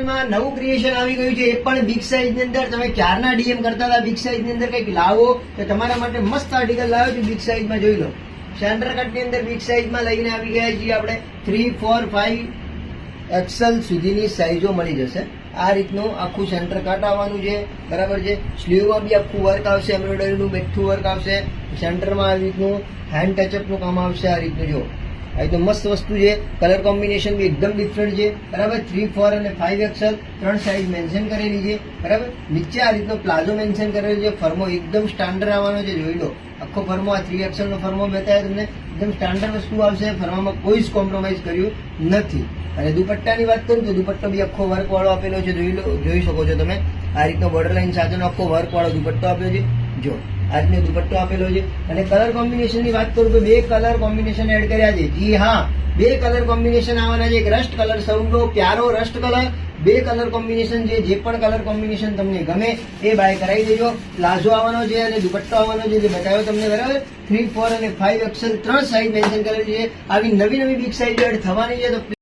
કલેક્શનમાં નવું ક્રિએશન આવી ગયું છે, એ પણ બિગ સાઇઝ ની અંદર. તમે ક્યારના ડીએમ કરતા હતા બિગ સાઇઝ ની અંદર કંઈક લાવો, તો તમારા માટે મસ્ત આર્ટિકલ લાવ્યો છું બિગ સાઇઝમાં. જોઈ લો, સેન્ટર કટ ની અંદર બિગ સાઇઝમાં લઈને આવી ગયા છીએ આપણે. 3, 4, 5 એક્સેલ સુધીની સાઇઝો મળી જશે. આ રીતનું આખું સેન્ટર કટ આવવાનું છે, બરાબર છે. સ્લીવમાં બી આખું વર્ક આવશે, એમ્બ્રોઇડરીનું બેઠું વર્ક આવશે. સેન્ટરમાં આવી રીતનું હેન્ડ ટચઅપનું કામ આવશે. આ રીતનું જો, આ એકદમ મસ્ત વસ્તુ છે. કલર કોમ્બિનેશન બી એકદમ ડિફરન્ટ છે, બરાબર. 3, 4 અને 5 એક્સેલ 3 સાઇઝ મેન્શન કરેલી છે, બરાબર. નીચે આ રીતનો પ્લાઝો મેન્શન કરેલો છે. ફર્મો એકદમ સ્ટાન્ડર્ડ આવવાનો છે. જોઈ લો, આખો ફર્મો, આ 3 એક્સેલ નો ફર્મો બતાવ્યો તમને. એકદમ સ્ટાન્ડર્ડ વસ્તુ આવશે. ફર્મામાં કોઈ જ કોમ્પ્રોમાઇઝ કર્યું નથી. અને દુપટ્ટાની વાત કરું તો દુપટ્ટો બી આખો વર્ક વાળો આપેલો છે. જોઈ શકો છો તમે. આ રીતનો બોર્ડર લાઈન સાથેનો આખો વર્ક વાળો દુપટ્ટો આપ્યો છે. જો આ રીતનો દુપટ્ટો આપેલો છે. અને કલર કોમ્બિનેશન ની વાત કરું તો 2 કલર કોમ્બિનેશન એડ કર્યા છે. જી હા, 2 કલર કોમ્બિનેશન આવવાના છે. એક રસ્ટ કલર, સૌનો પ્યારો રસ્ટ કલર. 2 કલર કોમ્બિનેશન છે. જે પણ કલર કોમ્બિનેશન તમને ગમે એ બાય કરાવી દેજો. પ્લાઝો આવવાનો છે અને દુપટ્ટો આવવાનો છે, જે બતાવ્યો તમને, બરાબર. 3, 4 અને 5 એક્સેલ 3 સાઇઝ મેન્શન કરેલી છે. આવી નવી બિગ સાઇઝ એડ થવાની છે. તો